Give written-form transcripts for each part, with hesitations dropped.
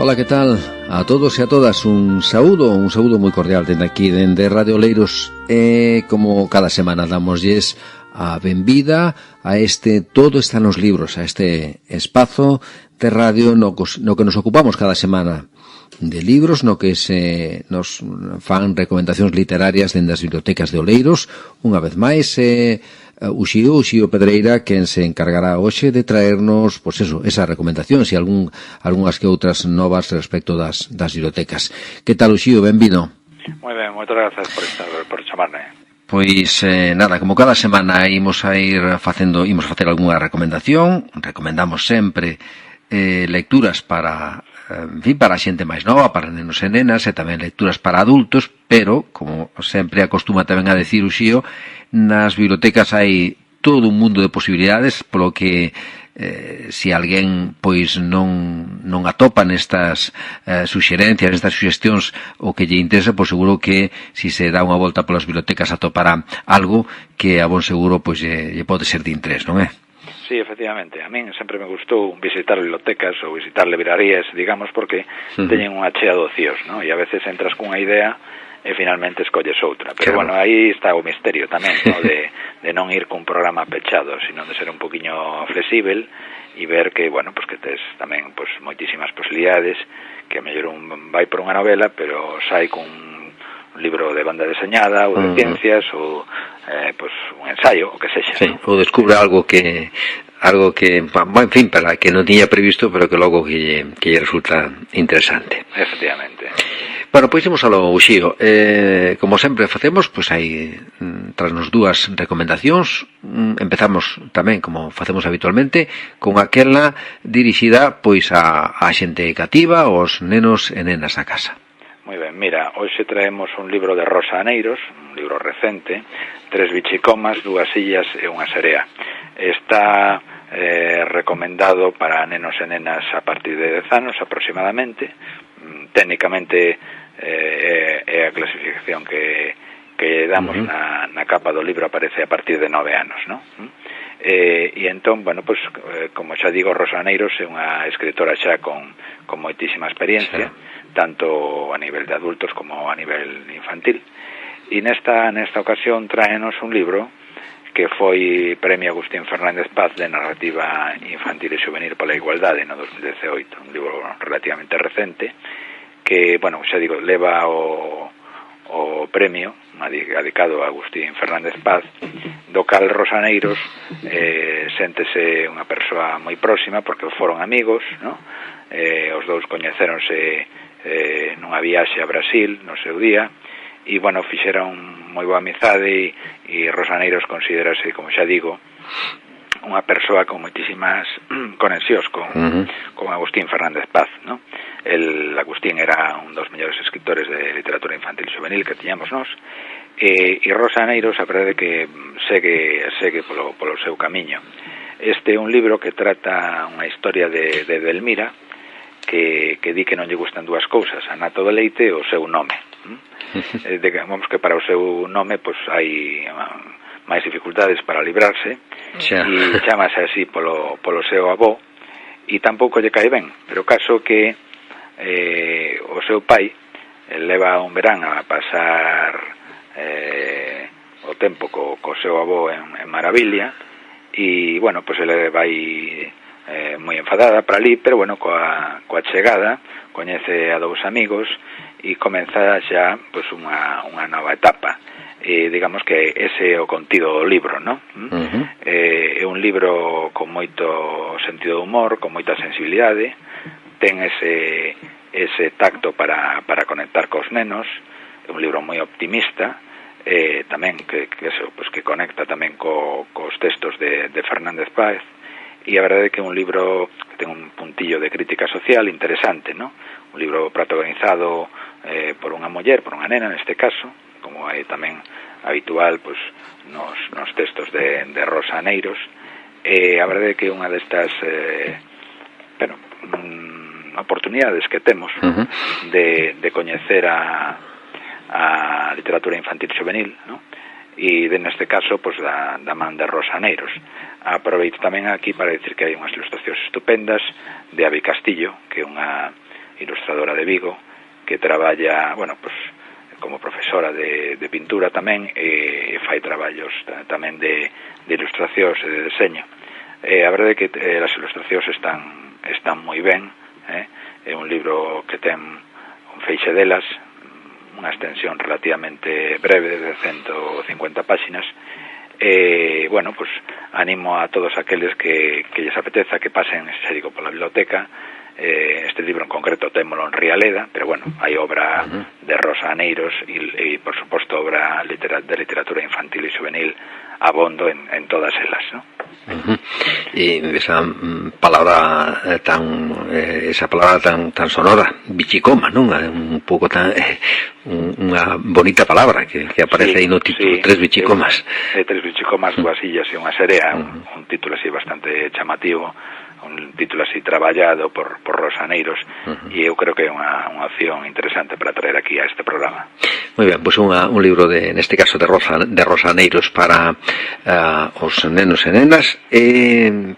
Ola, que tal? A todos e a todas un saúdo moi cordial dende aquí, dende Radio Oleiros. Como cada semana damoslles a benvida a este Todo está nos libros, a este espazo de radio no que nos ocupamos cada semana de libros, no que se nos fan recomendacións literarias dende as bibliotecas de Oleiros. Unha vez máis, Uxío Pedreira quen se encargará hoxe de traernos, pois eso, esas recomendacións e algunhas que outras novas respecto das bibliotecas. Que tal, Uxío? Benvido. Moi ben, moitas grazas por chamarme. Pois nada, como cada semana imos facer algunha recomendación. Recomendamos sempre lecturas para a xente máis nova, para nenos e nenas, e tamén lecturas para adultos, pero, como sempre acostuma tamén a decir Uxío, nas bibliotecas hai todo un mundo de posibilidades, polo que se alguén pois non atopa nestas suxerencias, nestas suxestións o que lle interesa, pois seguro que se dá unha volta polas bibliotecas atopará algo que a bon seguro pois lle pode ser de interés, non é? Sí, efectivamente. A min sempre me gustou visitar bibliotecas ou visitar librarías, digamos, porque teñen unha chea de ocios, ¿no? E a veces entras cunha idea e finalmente escolles outra. Pero, bueno, aí está o misterio tamén, ¿no? de non ir cun programa pechado, sino de ser un poquinho flexível e ver que, bueno, pues que tes tamén pues moitísimas posibilidades, que a mellor un vai por unha novela, pero sai cun un libro de banda deseñada ou de ciencias ou pues un ensayo, o que sexa. Sí, ou descubre algo que en fin, para que non tiña previsto, pero que logo que lle resulta interesante. Efectivamente. Bueno, pois imos ao Uxío. Como sempre facemos, pois hai trasnos dúas recomendacións. Empezamos tamén, como facemos habitualmente, con aquela dirixida pois a xente cativa, aos nenos e nenas da casa. Moi ben, mira, hoxe traemos un libro de Rosa Aneiros, un libro recente, 3 bichicomas, 2 illas e unha serea. Está recomendado para nenos e nenas a partir de 10 anos aproximadamente. Técnicamente é a clasificación que damos na capa do libro, aparece a partir de 9 anos, non? E entón, bueno, pues, como xa digo, Rosa Aneiros é unha escritora xa con moitísima experiencia, tanto a nivel de adultos como a nivel infantil. E nesta ocasión tráenos un libro que foi Premio Agustín Fernández Paz de Narrativa Infantil e Juvenil pola Igualdade no 2018, un libro relativamente recente que, bueno, xa digo, leva o premio dedicado a Agustín Fernández Paz, do cal Rosa Aneiros séntese unha persoa moi próxima porque foron amigos, ¿no? Os dous coñecéronse nunha viaxe a Brasil no seu día e, bueno, fixeron moi boa amizade e Rosa Aneiros considerase, como xa digo, unha persoa con moitísimas conexións con Agustín Fernández Paz, ¿no? Agustín era un dos mellores escritores de literatura infantil e juvenil que tiñamos nós, e Rosa Aneiros, a verdade que segue polo seu camiño. Este é un libro que trata unha historia de Delmira, que di que non lle gustan dúas cousas, a nata do leite e o seu nome. Digamos que para o seu nome pues hai máis dificultades para librarse, e chamase así polo seu avó, e tampouco lle cae ben, pero caso que o seu pai leva un verán a pasar o tempo co seu avó en Maravilla, e, bueno, pues ele vai moi enfadada para ali, pero, bueno, coa chegada coñece a dous amigos e comeza xa pues unha nova etapa. Digamos que ese é o contido do libro, ¿no? É un libro con moito sentido de humor, con moita sensibilidade, ten ese tacto para conectar cos nenos, é un libro moi optimista, tamén que conecta tamén cos textos de Fernández Paz, e a verdade é que é un libro que ten un puntillo de crítica social interesante, ¿no? Un libro protagonizado por unha muller, por unha nena neste caso, como é tamén habitual pues nos textos de Rosa Aneiros, e a verdade é que é unha destas oportunidades que temos de coñecer a literatura infantil juvenil, ¿no? E neste caso pues da man de Rosa Aneiros. Aproveito tamén aquí para dicir que hai unhas ilustracións estupendas de Abi Castillo, que é unha ilustradora de Vigo, que traballa, bueno, pues como profesora de pintura tamén, e fai traballos tamén de ilustracións e de deseño. A verdade é que as ilustracións están moi ben, é un libro que ten un feixe delas, unha extensión relativamente breve de 150 páxinas, e, bueno, pues animo a todos aqueles que lles apeteza que pasen, se digo, pola biblioteca. Este libro en concreto témolo en Rialeda, pero bueno, hai obra de Rosa Aneiros e por suposto obra de literatura infantil e juvenil abondo en todas elas, ¿no? E esa palabra tan sonora, bichicoma, non? Un pouco tan unha bonita palabra que aparece aí no título, tres bichicomas. Tres bichicomas, dúas illas e unha serea, un título así bastante chamativo, un título así traballado por Rosa Aneiros, e eu creo que é unha opción interesante para traer aquí a este programa. Moi ben, pois un libro neste caso de Rosa Aneiros para os nenos e nenas.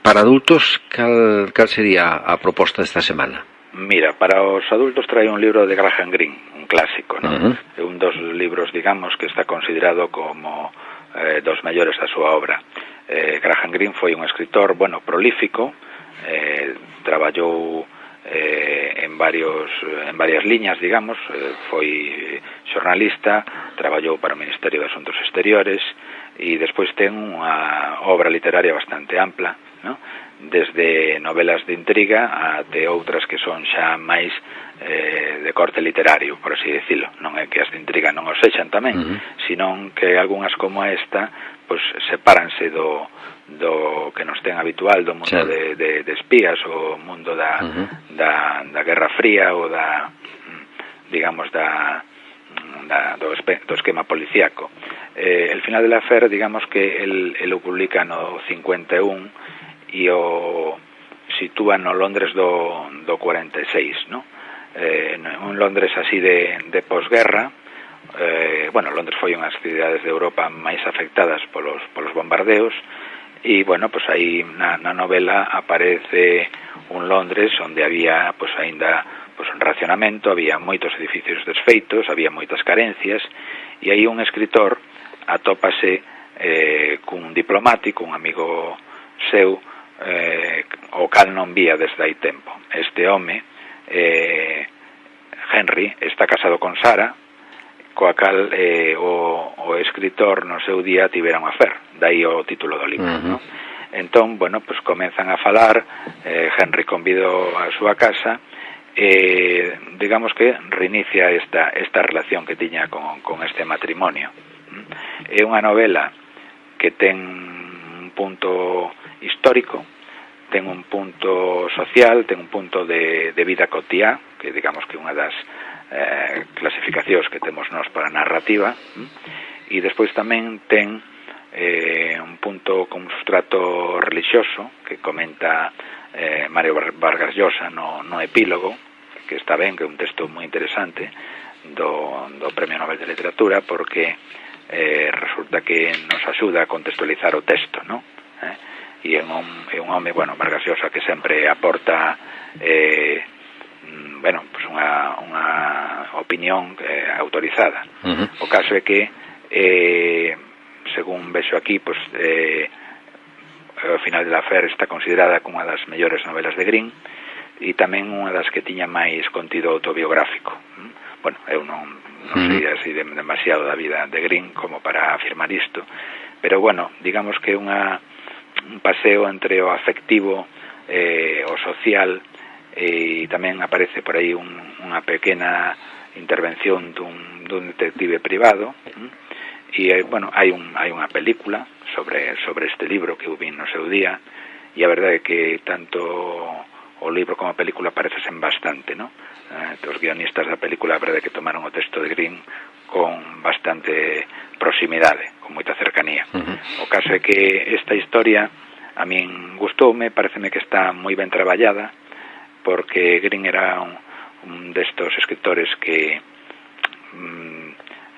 Para adultos, cal sería a proposta desta semana? Mira, para os adultos trae un libro de Graham Greene, un clásico, ¿no? É un dos libros, digamos, que está considerado como dos mellores da súa obra. Graham Greene foi un escritor, bueno, prolífico, traballou en varias liñas, digamos, foi xornalista, traballou para o Ministerio de Asuntos Exteriores e despois ten unha obra literaria bastante ampla, ¿no? Desde novelas de intriga até outras que son xa máis de corte literario, por así decirlo. Non é que as de intriga non os sexan tamén, senón que algunhas como esta pues sepáranse do que nos ten habitual, do mundo de espías, o mundo da Guerra Fría, ou digamos do esquema policíaco. El final de la Fer, digamos que el o publica no 51 e o sitúa no Londres do 46, ¿no? Un Londres así de posguerra. Bueno, Londres foi unhas cidades de Europa máis afectadas polos bombardeos, e, bueno, pues aí na novela aparece un Londres onde había, pues, aínda pues, un racionamento, había moitos edificios desfeitos, había moitas carencias, e aí un escritor atópase cun diplomático, un amigo seu, o cal non vía desde hai tempo. Este home, Henry, está casado con Sara, coa cal o escritor no seu día tivera unha fer, dai o título do libro, ¿no? Entón, bueno, pues comenzan a falar, Henry convidou a súa casa, digamos que reinicia esta relación que tiña con este matrimonio. É unha novela que ten un punto histórico, ten un punto social, ten un punto de vida cotiá, que digamos que unha das clasificacións que temos nós para a narrativa, e despois tamén ten un punto con un sustrato religioso que comenta Mario Vargas Llosa no epílogo, que está ben, que é un texto moi interesante do Premio Nobel de Literatura, porque resulta que nos axuda a contextualizar o texto, ¿no? E é un home, bueno, Vargas Llosa, que sempre aporta bueno, pues unha opinión autorizada. O caso é que según vexo aquí, pues O final de la Fer está considerada como unha das mellores novelas de Greene, e tamén unha das que tiña máis contido autobiográfico. Bueno, eu non sei así demasiado da vida de Greene como para afirmar isto, pero bueno, digamos que un paseo entre o afectivo e o social, e tamén aparece por aí unha pequena intervención dun detective privado, e bueno, hai unha película sobre este libro que eu vi no seu día, e a verdade é que tanto o libro como a película parecesen bastante, ¿no? Os guionistas da película, a verdade é que tomaron o texto de Greene con bastante proximidade, con moita cercanía. O caso é que esta historia a min gustoume, pareceme que está moi ben traballada, porque Greene era un destos escritores que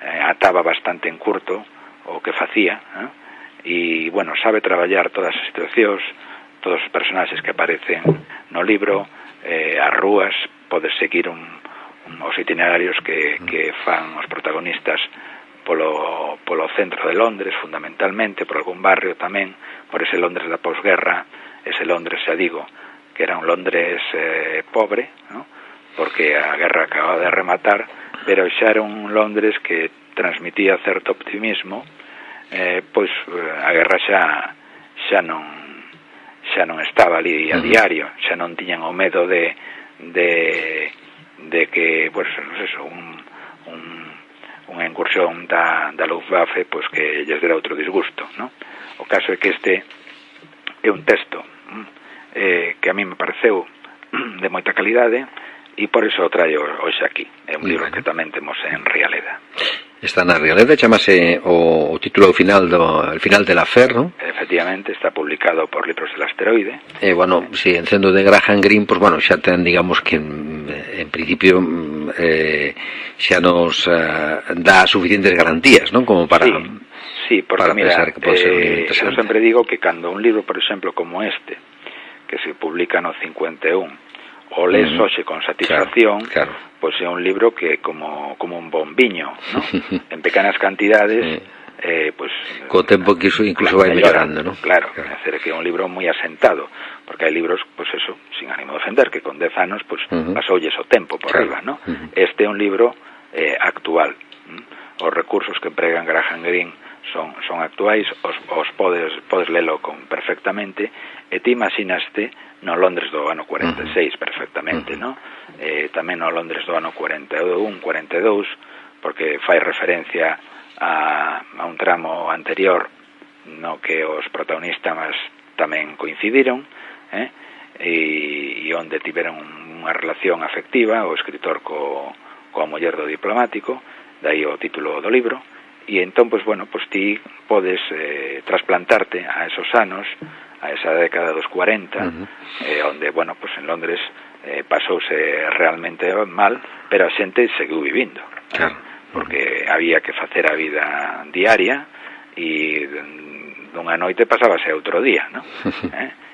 ataba bastante en curto o que facía, e, bueno, sabe traballar todas as situacións, todos os personaxes que aparecen no libro, as rúas, podes seguir os itinerarios que fan os protagonistas polo centro de Londres, fundamentalmente, por algún barrio tamén, por ese Londres da posguerra, ese Londres, xa digo, que era un Londres pobre, ¿no? Porque a guerra acababa de rematar, pero xa era un Londres que transmitía certo optimismo, pois a guerra xa non estaba ali a diario, xa non tiñan o medo de que, pois, non sei, unha incursión da Luftwaffe, pois que lles dera outro disgusto, ¿no? O caso é que este é un texto que a mí me pareceu de moita calidade e por iso o traio hoxe aquí. É un libro que tamén temos en Rialeda. Está na Rialeda, chamase o título final El final de la Fer, ¿no? Efectivamente, está publicado por Libros del Asteroide. Bueno, si encendo de Graham Greene, pues bueno, xa ten, digamos que en principio xa nos dá suficientes garantías, ¿no? Como para sí, porque para mira, pensar que pode ser interesante. Eu sempre digo que cando un libro, por exemplo, como este, que se publica no 51, o lees hoxe con satisfacción, claro. Pois é un libro que como un bon viño, ¿no? En pequenas cantidades, pois co tempo que incluso vai mellorando, ¿no? Claro, é decir, que é un libro moi asentado, porque hai libros, pois eso, sin ánimo de ofender, que con 10 anos, pois pasoulles o tempo por riba, ¿no? Este é un libro actual. Os recursos que empregan Graham Greene son actuais, os podes lelo perfectamente, e ti imaginaste no Londres do ano 46 perfectamente, ¿no? Tamén no Londres do ano 41, 42, porque fai referencia a un tramo anterior no que os protagonistas tamén coincidiron, e onde tiveron unha relación afectiva o escritor coa muller do diplomático, dai o título do libro. E entón, pois, bueno, pois ti podes trasplantarte a esos anos, a esa década dos 40, onde, bueno, pois en Londres pasouse realmente mal, pero a xente seguiu vivindo, porque había que facer a vida diaria e dunha noite pasábase outro día, ¿no?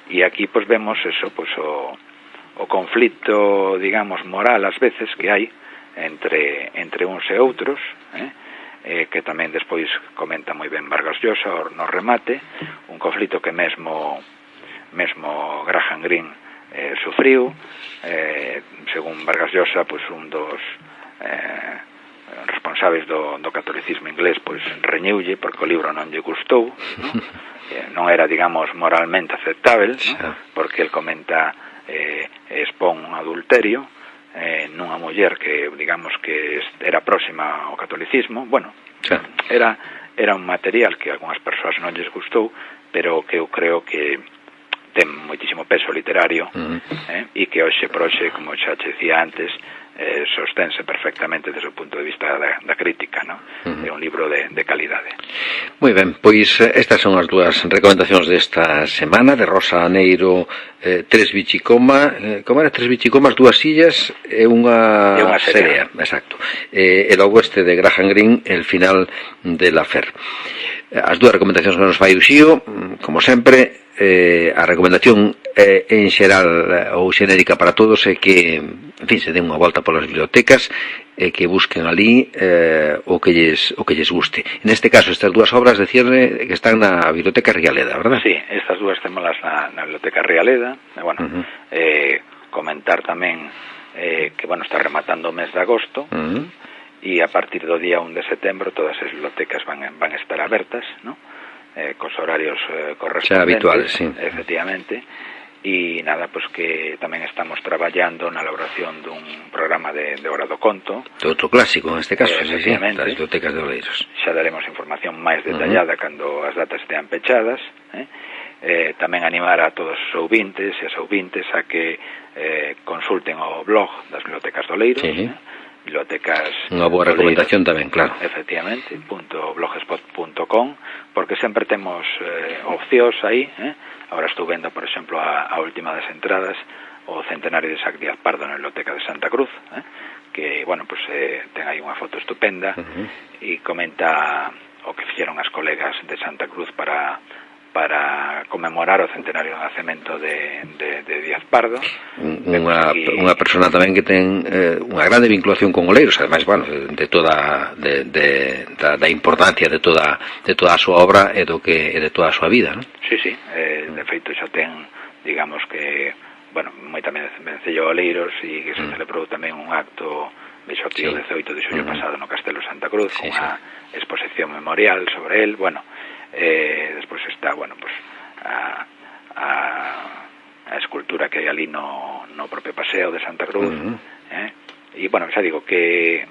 E aquí, pois, vemos eso, pois, o conflito, digamos, moral, ás veces, que hai entre uns e outros, que tamén despois comenta moi ben Vargas Llosa no remate, un conflito que mesmo Graham Greene sufriu, según Vargas Llosa, pois un dos responsables do catolicismo inglés, pois reñiulle porque o libro non lle gustou, non era, digamos, moralmente aceptável, porque el comenta expón un adulterio nunha muller que, digamos, que era próxima ao catolicismo. Bueno, era un material que a algunhas persoas non lles gustou, pero que eu creo que ten moitísimo peso literario, e que hoxe por hoxe, como xa te decía antes, sostense perfectamente desde o punto de vista da crítica, ¿no? É un libro de calidade. Moi ben, pois estas son as dúas recomendacións desta semana, de Rosa Aneiro, Tres bichicomas, como era? Tres bichicomas, dúas sillas e unha serea. Exacto. E logo este de Graham Greene, El final de la Fer. As dúas recomendacións que nos fai o Xío, como sempre, a recomendación en xeral ou xenérica para todos é que, en fin, se den unha volta polas bibliotecas e que busquen ali o que lles guste. Neste caso, estas dúas obras de cierre que están na Biblioteca Rialeda, verdad? Sí, estas dúas temolas na Biblioteca Rialeda. Bueno, comentar tamén que, bueno, está rematando o mes de agosto, e a partir do día 1 de setembro todas as bibliotecas van estar abertas, ¿no? Cos horarios correspondentes, xa habituales, sí. Efectivamente. E nada, pois que tamén estamos traballando na elaboración dun programa de Hora do Conto. Outro clásico, neste caso, efectivamente, das bibliotecas de Oleiros. Xa daremos información máis detallada cando as datas estean pechadas. Tamén animar a todos os ouvintes e as ouvintes a que consulten o blog das bibliotecas de Oleiros, bibliotecas... Unha boa recomendación tamén, claro. Efectivamente, .blogspot.com, porque sempre temos opcións aí. Ahora estou vendo, por exemplo, a última das entradas, o centenario de Isaac Díaz Pardo na Biblioteca de Santa Cruz, que, bueno, pues ten aí unha foto estupenda e comenta o que fixeron as colegas de Santa Cruz para conmemorar conmemorar o centenario do nacemento de Díaz Pardo. Unha persona tamén que ten unha grande vinculación con Oleiros, ademais, bueno, de toda da importancia de toda a súa obra e de toda a súa vida, non? Sí, de feito xa ten, digamos que, bueno, moi tamén vencello Oleiros e que se celebrou tamén un acto vexo aquí o 18 de xullo pasado no Castelo Santa Cruz, con unha exposición memorial sobre el. Bueno, despois está, bueno, pues a escultura que hai ali no propio paseo de Santa Cruz, e, bueno, xa digo que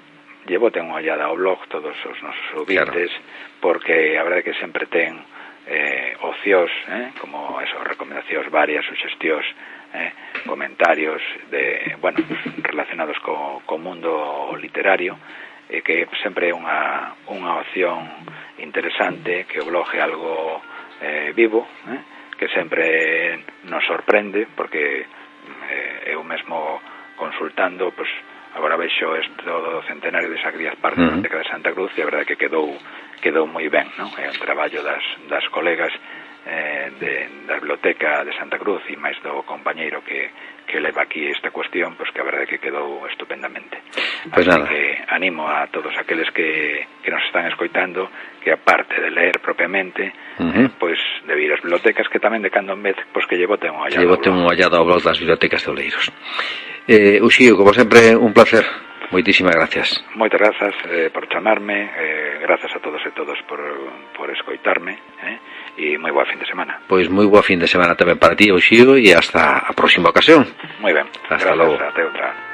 ten unha ollada ao blog todos os nosos ouvintes, porque a verdade é que sempre ten ocios, como eso, recomendacións varias, suxestións, comentarios bueno, relacionados co mundo literario, que sempre é unha opción interesante, que o blog é algo vivo, que sempre nos sorprende, porque eu mesmo consultando, pues, agora vexo isto do centenario de Díaz Pardo na década de Santa Cruz, e a verdade que quedou moi ben, non? É un traballo das colegas da Biblioteca de Santa Cruz e máis do compañeiro que leva aquí esta cuestión, pois que a verdade que quedou estupendamente. Pues así nada, que animo a todos aqueles que nos están escoitando que aparte de leer propiamente, pois de vir ás bibliotecas, que tamén de cando en vez, pois que llevoten unha ollada ao blog das bibliotecas de Oleiros. Uxío, como sempre, un placer. Moitísimas gracias. Moitas grazas por chamarme, grazas a todos e todos por escoitarme, e moi boa fin de semana. Pois moi boa fin de semana tamén para ti, Uxío, e hasta a próxima ocasión. Moi ben. Hasta logo. Até outra.